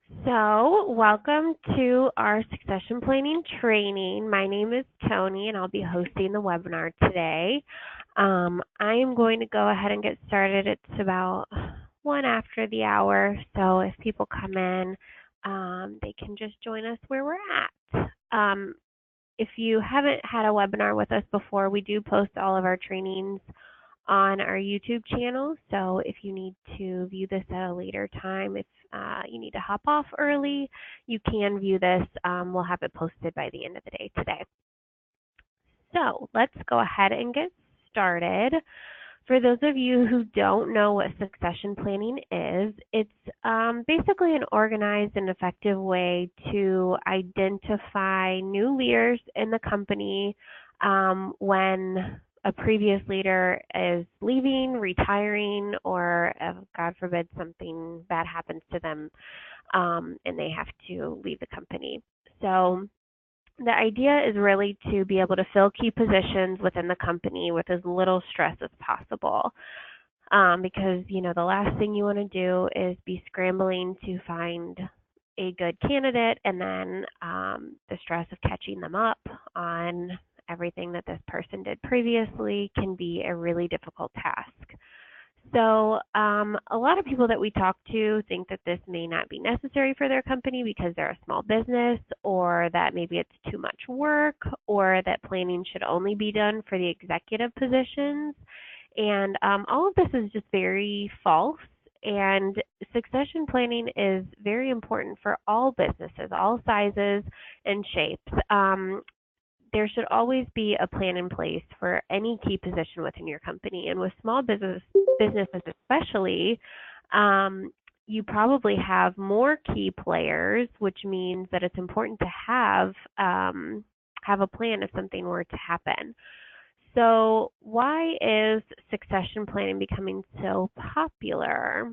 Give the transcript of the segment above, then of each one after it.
So, welcome to our succession planning training. My name is Tony, and I'll be hosting the webinar today. I am going to go ahead and get started. It's about 1 after the hour, so if people come in, they can just join us where we're at. If you haven't had a webinar with us before, we do post all of our trainings on our YouTube channel. So if you need to view this at a later time, if you need to hop off early, you can view this. We'll have it posted by the end of the day today. So let's go ahead and get started. For those of you who don't know what succession planning is, it's basically an organized and effective way to identify new leaders in the company when a previous leader is leaving, retiring, or God forbid something bad happens to them and they have to leave the company. So the idea is really to be able to fill key positions within the company with as little stress as possible. Because, the last thing you want to do is be scrambling to find a good candidate and then the stress of catching them up on everything that this person did previously can be a really difficult task. So a lot of people that we talk to think that this may not be necessary for their company because they're a small business, or that maybe it's too much work, or that planning should only be done for the executive positions. And all of this is just very false. And succession planning is very important for all businesses, all sizes and shapes. There should always be a plan in place for any key position within your company. And with small businesses especially, you probably have more key players, which means that it's important to have a plan if something were to happen. So why is succession planning becoming so popular?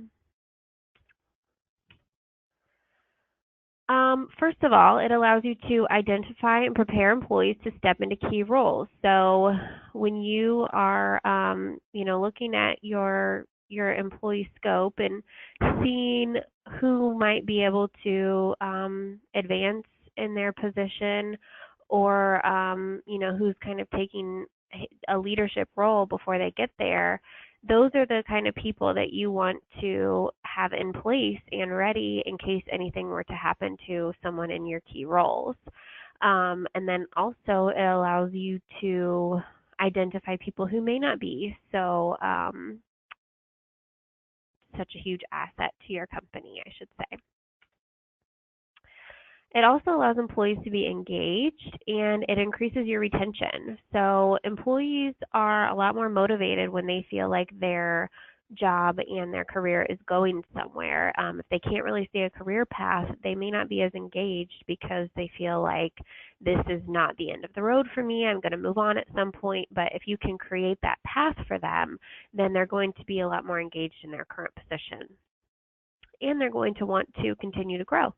First of all, it allows you to identify and prepare employees to step into key roles. So when you are, looking at your employee scope and seeing who might be able to advance in their position, or who's kind of taking a leadership role before they get there, those are the kind of people that you want to have in place and ready in case anything were to happen to someone in your key roles. And then also it allows you to identify people who may not be so such a huge asset to your company, I should say. It also allows employees to be engaged, and it increases your retention. So employees are a lot more motivated when they feel like their job and their career is going somewhere. If they can't really see a career path, they may not be as engaged because they feel like this is not the end of the road for me. I'm going to move on at some point. But if you can create that path for them, then they're going to be a lot more engaged in their current position. And they're going to want to continue to grow.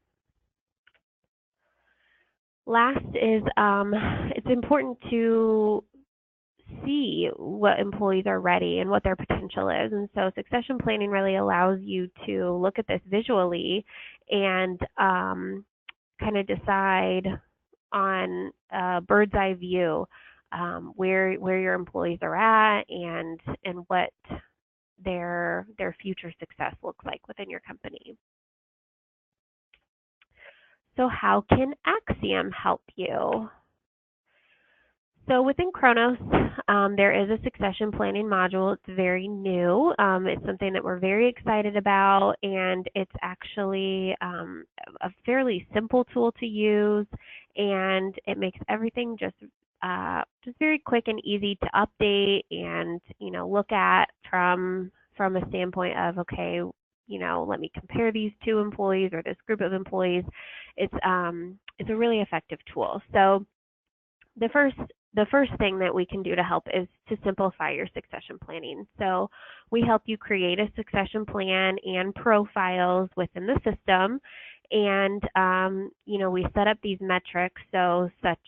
Last is it's important to see what employees are ready and what their potential is. And so succession planning really allows you to look at this visually and kind of decide on a bird's eye view where your employees are at and what their future success looks like within your company. So how can Axiom help you? So within Kronos, there is a succession planning module. It's very new. It's something that we're very excited about, and it's actually a fairly simple tool to use, and it makes everything just very quick and easy to update and look at from a standpoint of, okay, let me compare these two employees or this group of employees. It's a really effective tool. So the first thing that we can do to help is to simplify your succession planning. So we help you create a succession plan and profiles within the system. And, we set up these metrics, so such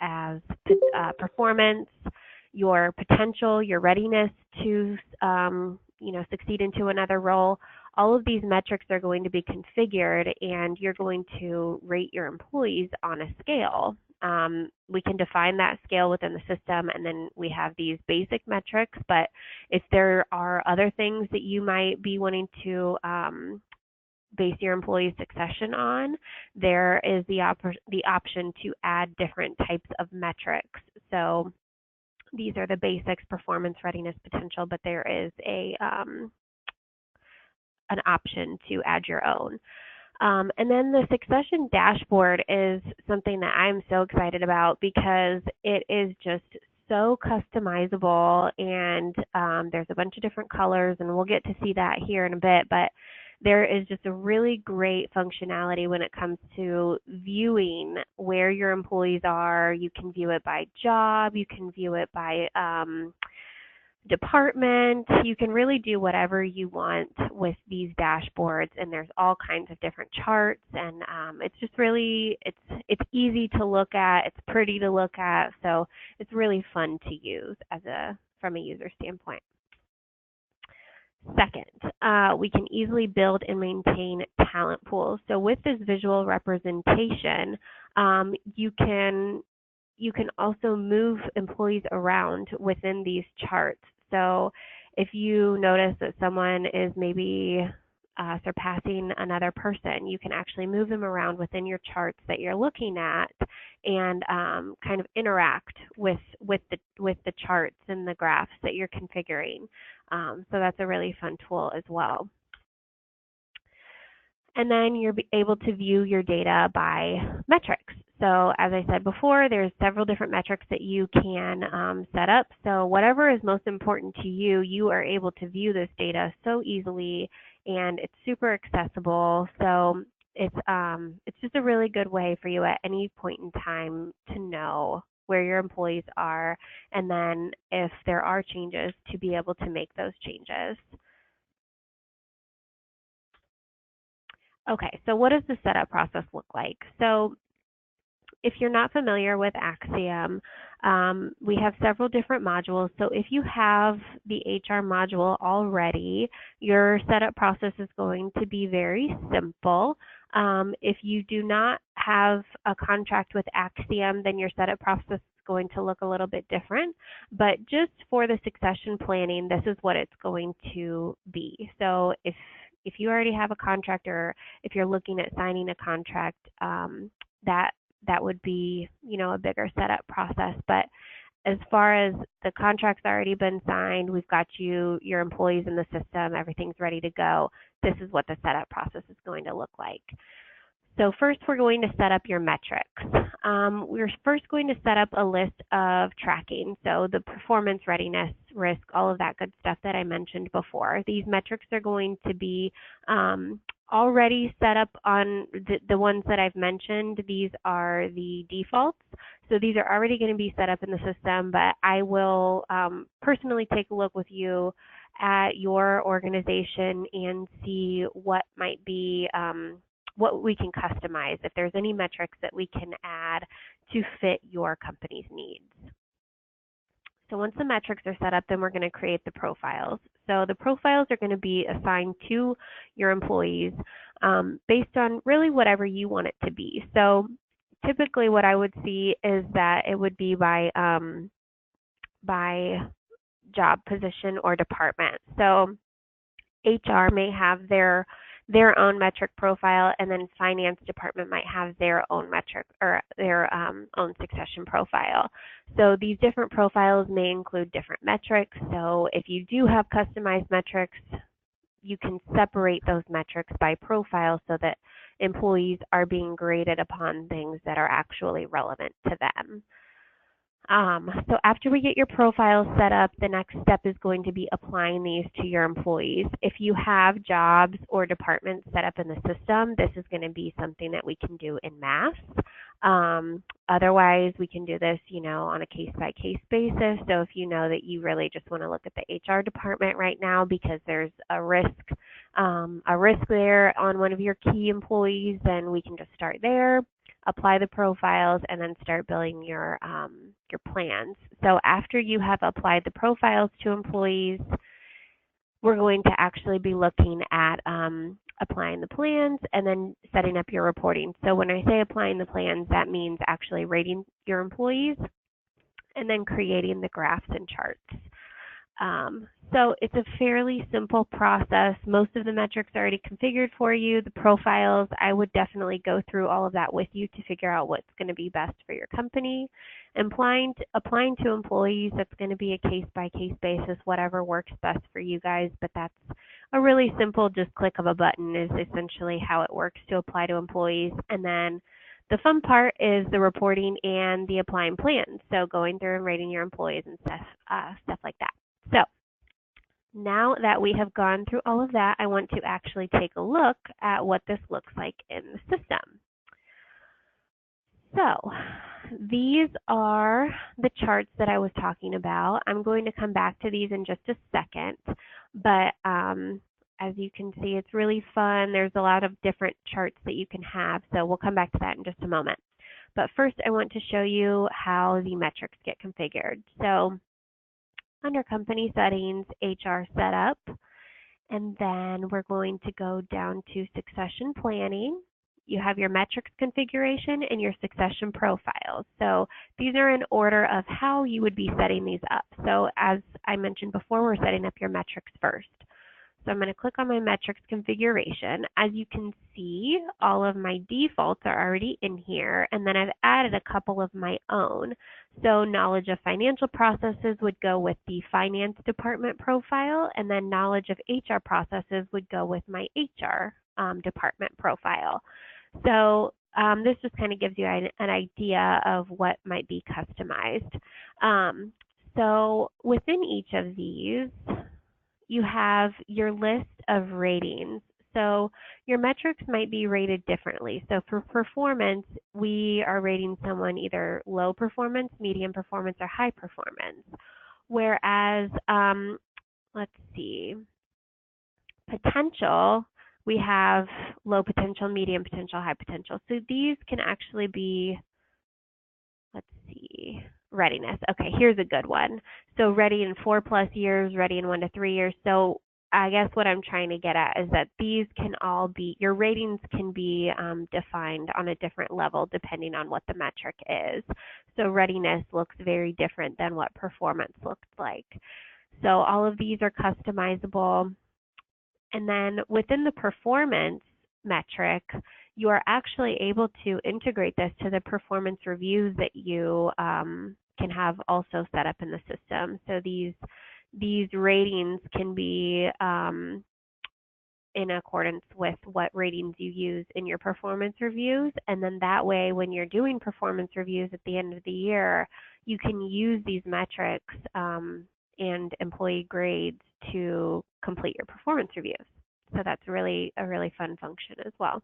as performance, your potential, your readiness to, succeed into another role. all of these metrics are going to be configured, and you're going to rate your employees on a scale. We can define that scale within the system, and then we have these basic metrics, but if there are other things that you might be wanting to base your employee succession on, there is the option to add different types of metrics. So these are the basics: performance, readiness, potential, but there is an option to add your own. And then the succession dashboard is something that I'm so excited about because it is just so customizable, and there's a bunch of different colors, and we'll get to see that here in a bit, but there is just a really great functionality when it comes to viewing where your employees are. You can view it by job, you can view it by department. You can really do whatever you want with these dashboards, and there's all kinds of different charts, and it's just really, it's easy to look at, it's pretty to look at, so it's really fun to use from a user standpoint. Second, we can easily build and maintain talent pools. So with this visual representation, you can also move employees around within these charts. So if you notice that someone is maybe surpassing another person, you can actually move them around within your charts that you're looking at, and kind of interact with the charts and the graphs that you're configuring. So that's a really fun tool as well. And then you're able to view your data by metrics. So as I said before, there's several different metrics that you can set up. So whatever is most important to you, you are able to view this data so easily, and it's super accessible. So it's just a really good way for you at any point in time to know where your employees are, and then if there are changes, to be able to make those changes. Okay, so what does the setup process look like? So if you're not familiar with Axiom, we have several different modules. So if you have the HR module already, your setup process is going to be very simple. If you do not have a contract with Axiom, then your setup process is going to look a little bit different. But just for the succession planning, this is what it's going to be. So if you already have a contract, or if you're looking at signing a contract, that would be, a bigger setup process. But as far as the contract's already been signed, we've got your employees in the system, everything's ready to go, this is what the setup process is going to look like. So first, we're going to set up your metrics. We're first going to set up a list of tracking, so the performance, readiness, risk, all of that good stuff that I mentioned before. These metrics are going to be already set up on the ones that I've mentioned. These are the defaults, so these are already going to be set up in the system, but I will personally take a look with you at your organization and see what might be what we can customize, if there's any metrics that we can add to fit your company's needs. So once the metrics are set up, then we're going to create the profiles. So the profiles are going to be assigned to your employees based on really whatever you want it to be. So typically what I would see is that it would be by job position or department. So HR may have their own metric profile, and then finance department might have their own metric or their own succession profile. So these different profiles may include different metrics. So if you do have customized metrics, you can separate those metrics by profile so that employees are being graded upon things that are actually relevant to them. So after we get your profile set up, the next step is going to be applying these to your employees. If you have jobs or departments set up in the system, this is going to be something that we can do in mass. Otherwise, we can do this, on a case-by-case basis. So if you know that you really just want to look at the HR department right now because there's a risk there on one of your key employees, then we can just start there, apply the profiles, and then start building your plans. So after you have applied the profiles to employees, we're going to actually be looking at applying the plans and then setting up your reporting. So when I say applying the plans, that means actually rating your employees and then creating the graphs and charts. So it's a fairly simple process. Most of the metrics are already configured for you. The profiles, I would definitely go through all of that with you to figure out what's going to be best for your company. Applying to employees, that's going to be a case-by-case basis, whatever works best for you guys, but that's a really simple just click of a button is essentially how it works to apply to employees. And then the fun part is the reporting and the applying plans, so going through and rating your employees and stuff like that. So now that we have gone through all of that, I want to actually take a look at what this looks like in the system. So these are the charts that I was talking about. I'm going to come back to these in just a second, but as you can see, it's really fun. There's a lot of different charts that you can have, so we'll come back to that in just a moment. But first, I want to show you how the metrics get configured. So under Company Settings, HR Setup, and then we're going to go down to Succession Planning. You have your metrics configuration and your succession profiles. So these are in order of how you would be setting these up. So as I mentioned before, we're setting up your metrics first. So I'm going to click on my metrics configuration. As you can see, all of my defaults are already in here, and then I've added a couple of my own. So knowledge of financial processes would go with the finance department profile, and then knowledge of HR processes would go with my HR department profile. So this just kind of gives you an idea of what might be customized. So within each of these, you have your list of ratings. So your metrics might be rated differently. So for performance, we are rating someone either low performance, medium performance, or high performance. Whereas, let's see, potential, we have low potential, medium potential, high potential. So these can actually be, let's see, readiness. Okay, here's a good one. So ready in 4+ years, ready in 1 to 3 years. So I guess what I'm trying to get at is that these can all be, your ratings can be defined on a different level depending on what the metric is. So readiness looks very different than what performance looks like. So all of these are customizable. And then within the performance metric, you are actually able to integrate this to the performance reviews that you can have also set up in the system. So these ratings can be in accordance with what ratings you use in your performance reviews. And then that way, when you're doing performance reviews at the end of the year, you can use these metrics and employee grades to complete your performance reviews. So that's really a really fun function as well.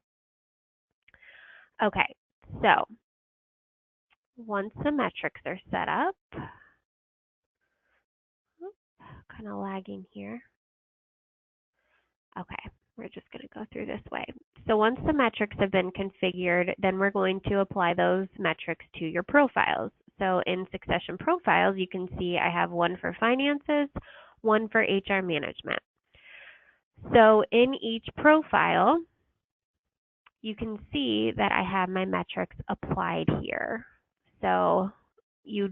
Okay, so once the metrics are set up, kind of lagging here. Okay, we're just going to go through this way. So once the metrics have been configured, then we're going to apply those metrics to your profiles. So in Succession Profiles, you can see I have one for finances, one for HR management. So in each profile, you can see that I have my metrics applied here. So you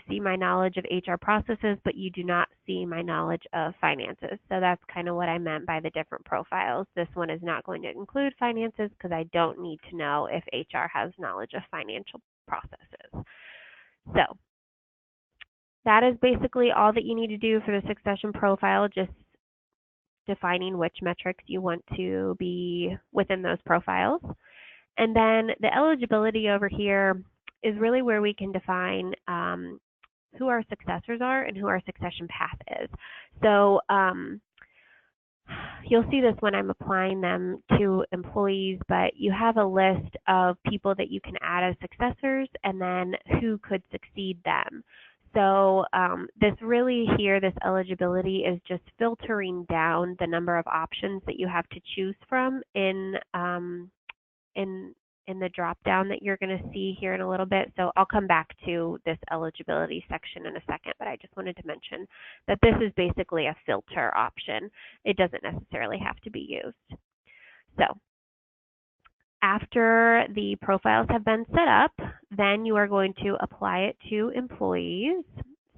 see my knowledge of HR processes, but you do not see my knowledge of finances. So that's kind of what I meant by the different profiles. This one is not going to include finances because I don't need to know if HR has knowledge of financial processes. So that is basically all that you need to do for the succession profile, just defining which metrics you want to be within those profiles. And then the eligibility over here is really where we can define who our successors are and who our succession path is. So you'll see this when I'm applying them to employees, but you have a list of people that you can add as successors and then who could succeed them. So this really here, this eligibility is just filtering down the number of options that you have to choose from in in the drop down that you're going to see here in a little bit. So I'll come back to this eligibility section in a second, but I just wanted to mention that this is basically a filter option. It doesn't necessarily have to be used. So after the profiles have been set up, then you are going to apply it to employees.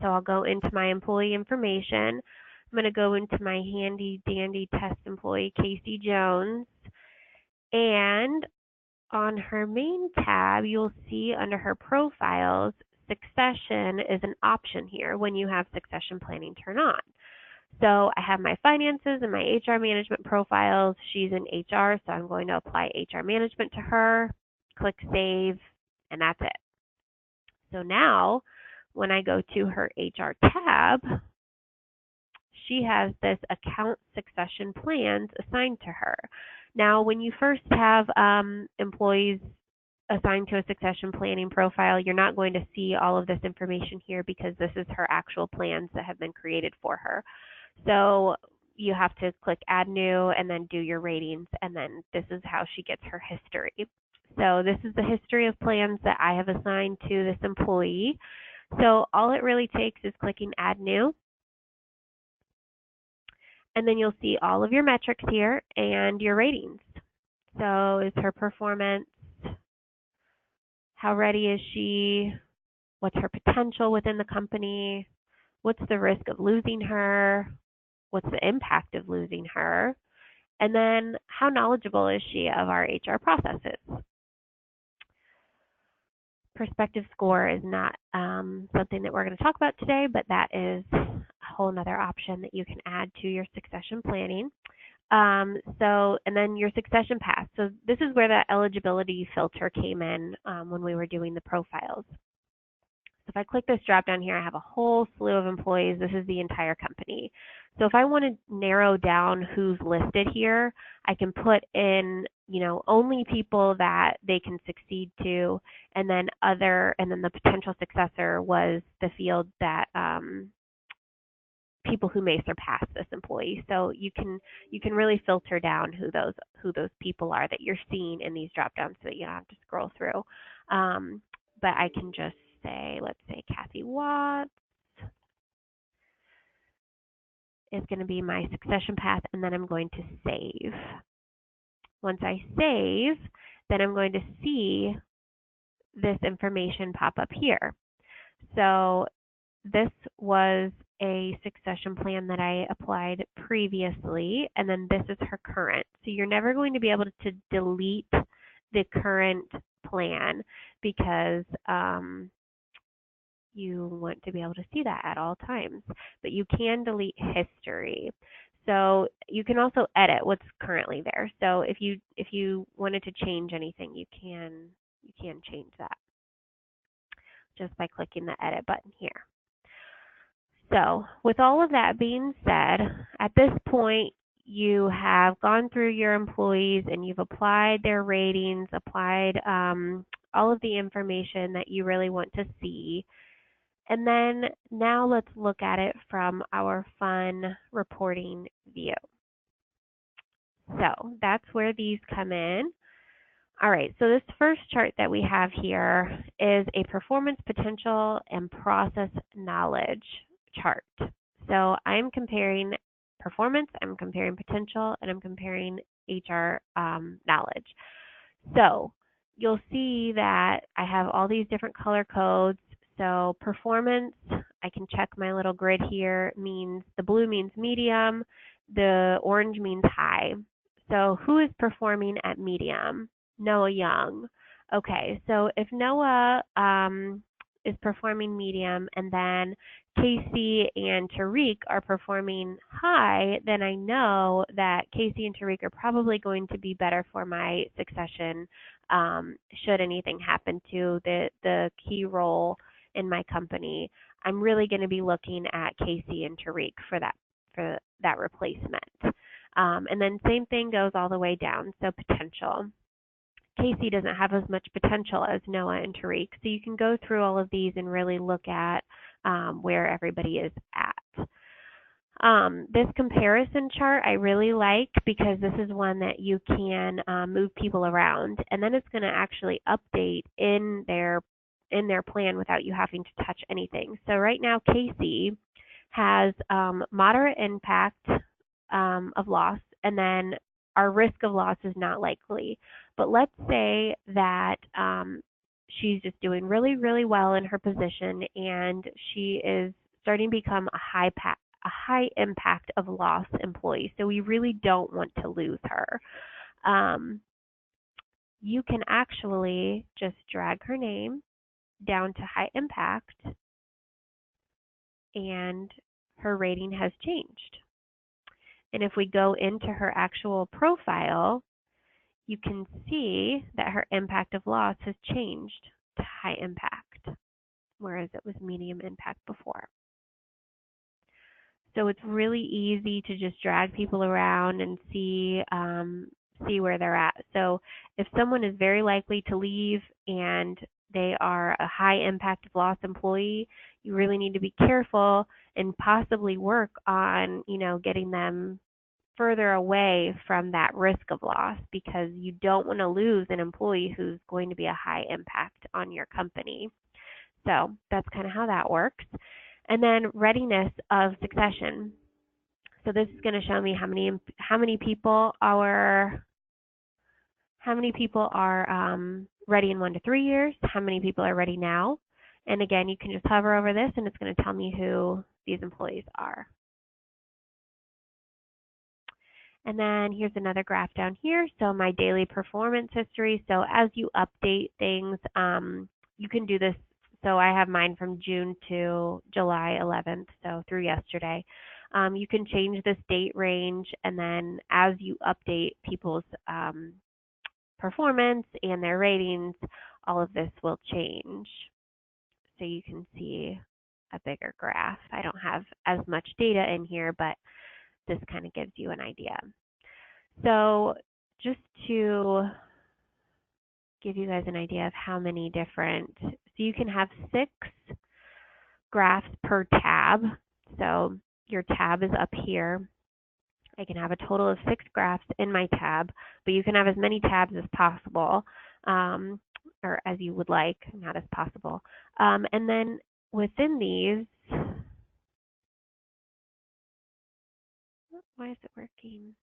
So I'll go into my employee information. I'm going to go into my handy dandy test employee, Casey Jones, and on her main tab, you'll see under her profiles, succession is an option here when you have succession planning turned on. So I have my finances and my HR management profiles. She's in HR, so I'm going to apply HR management to her, click save, and that's it. So now when I go to her HR tab, she has this account succession plans assigned to her. Now, when you first have employees assigned to a succession planning profile, you're not going to see all of this information here because this is her actual plans that have been created for her. So you have to click add new and then do your ratings, and then this is how she gets her history. So this is the history of plans that I have assigned to this employee. So all it really takes is clicking add new. And then you'll see all of your metrics here and your ratings. So is her performance, how ready is she, what's her potential within the company, what's the risk of losing her, what's the impact of losing her, and then how knowledgeable is she of our HR processes. Perspective score is not something that we're going to talk about today, but that is a whole nother option that you can add to your succession planning. And then your succession path. So this is where the eligibility filter came in when we were doing the profiles. So if I click this drop down here, I have a whole slew of employees. This is the entire company. So if I want to narrow down who's listed here, I can put in, only people that they can succeed to, and then the potential successor was the field that people who may surpass this employee. So you can really filter down who those people are that you're seeing in these drop downs, so that you don't have to scroll through. But I can just say, let's say Kathy Watts is going to be my succession path, and then I'm going to save. Once I save, then I'm going to see this information pop up here. So this was a succession plan that I applied previously, and then this is her current. So you're never going to be able to delete the current plan because you want to be able to see that at all times. But you can delete history. So you can also edit what's currently there. So if you wanted to change anything, you can change that just by clicking the edit button here. So with all of that being said, at this point, you have gone through your employees and you've applied their ratings, applied all of the information that you really want to see. And then now let's look at it from our fun reporting view. So that's where these come in. All right, so this first chart that we have here is a performance potential and process knowledge chart. So I'm comparing performance, I'm comparing potential, and I'm comparing HR knowledge. So you'll see that I have all these different color codes. So performance, I can check my little grid here, means the blue means medium, the orange means high. So who is performing at medium? Noah Young. Okay, so if Noah is performing medium and then Casey and Tariq are performing high, then I know that Casey and Tariq are probably going to be better for my succession should anything happen to the key role in my company. I'm really going to be looking at Casey and Tariq for that replacement. And then same thing goes all the way down. So potential. Casey doesn't have as much potential as Noah and Tariq. So you can go through all of these and really look at where everybody is at. This comparison chart I really like because this is one that you can move people around, and then it's going to actually update in their plan without you having to touch anything. So right now Casey has moderate impact of loss, and then our risk of loss is not likely. But let's say that she's just doing really, really well in her position, and she is starting to become a high impact of loss employee. So we really don't want to lose her. You can actually just drag her name down to high impact, and her rating has changed. And if we go into her actual profile, you can see that her impact of loss has changed to high impact, whereas it was medium impact before. So it's really easy to just drag people around and see where they're at. So if someone is very likely to leave and they are a high impact of loss employee, you really need to be careful and possibly work on, getting them further away from that risk of loss, because you don't want to lose an employee who's going to be a high impact on your company. So that's kind of how that works. And then readiness of succession. So this is going to show me how many people are ready in 1 to 3 years, how many people are ready now. And again, you can just hover over this and it's going to tell me who these employees are. And then here's another graph down here. So my daily performance history. So as you update things, you can do this. So I have mine from June to July 11th, so through yesterday. You can change this date range, and then as you update people's performance and their ratings, all of this will change. So you can see a bigger graph. I don't have as much data in here, but this kind of gives you an idea. So just to give you guys an idea of how many different, so you can have 6 graphs per tab. So your tab is up here. I can have a total of 6 graphs in my tab, but you can have as many tabs as possible, or as you would like, not as possible. And then within these, why is it working?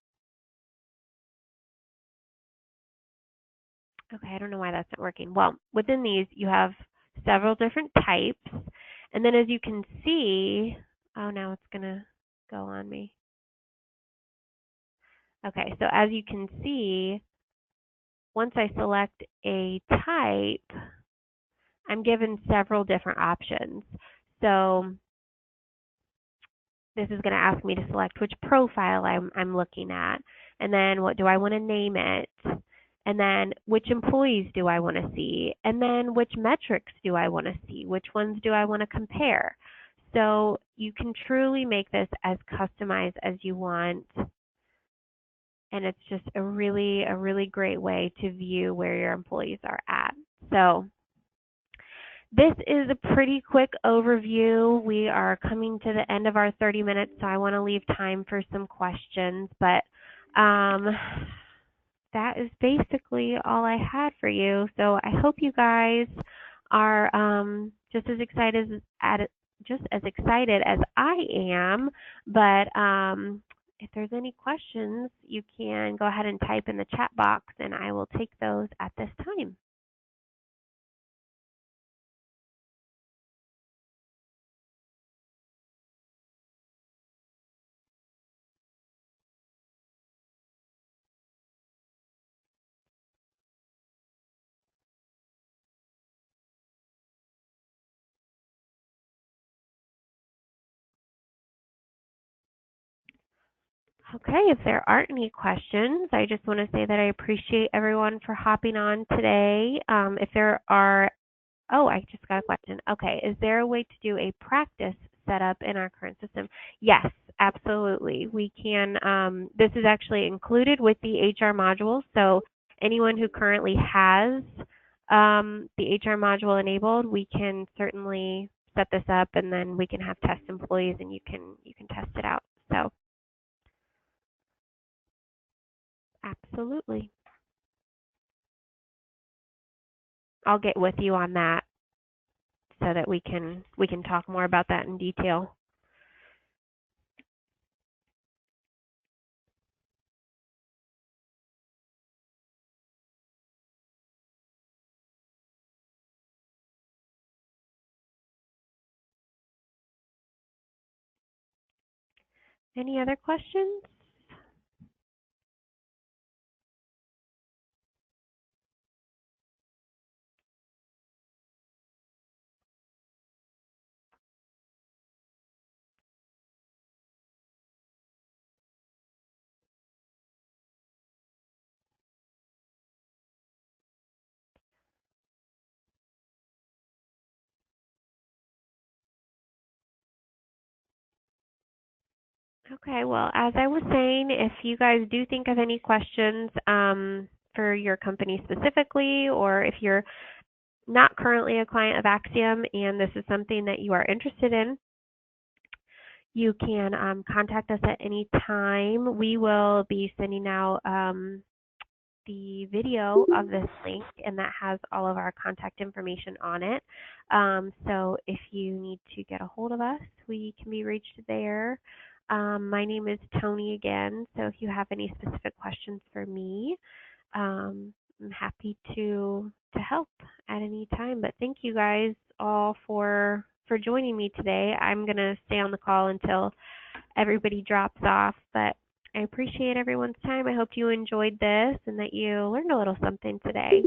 Okay, I don't know why that's not working. Well, within these, you have several different types. And then as you can see, oh, now it's going to go on me. Okay, so as you can see, once I select a type, I'm given several different options. So this is going to ask me to select which profile I'm looking at, and then what do I want to name it, and then which employees do I want to see, and then which metrics do I want to see, which ones do I want to compare. So you can truly make this as customized as you want, and it's just a really great way to view where your employees are at. So this is a pretty quick overview. We are coming to the end of our 30 minutes, so I want to leave time for some questions. But that is basically all I had for you. So I hope you guys are just as excited as I am. But if there's any questions, you can go ahead and type in the chat box, and I will take those at this time. Okay, if there aren't any questions, I just want to say that I appreciate everyone for hopping on today. If there are, oh, I just got a question. Okay, is there a way to do a practice setup in our current system? Yes, absolutely. We can, this is actually included with the HR module, so anyone who currently has the HR module enabled, we can certainly set this up, and then we can have test employees, and you can test it out. So, absolutely. I'll get with you on that so that we can talk more about that in detail. Any other questions? Okay, well, as I was saying, if you guys do think of any questions for your company specifically, or if you're not currently a client of Axiom and this is something that you are interested in, you can contact us at any time. We will be sending out the video of this link, and that has all of our contact information on it. So if you need to get a hold of us, we can be reached there. My name is Tony again, so if you have any specific questions for me, I'm happy to help at any time. But thank you guys all for joining me today. I'm gonna stay on the call until everybody drops off, but I appreciate everyone's time. I hope you enjoyed this and that you learned a little something today.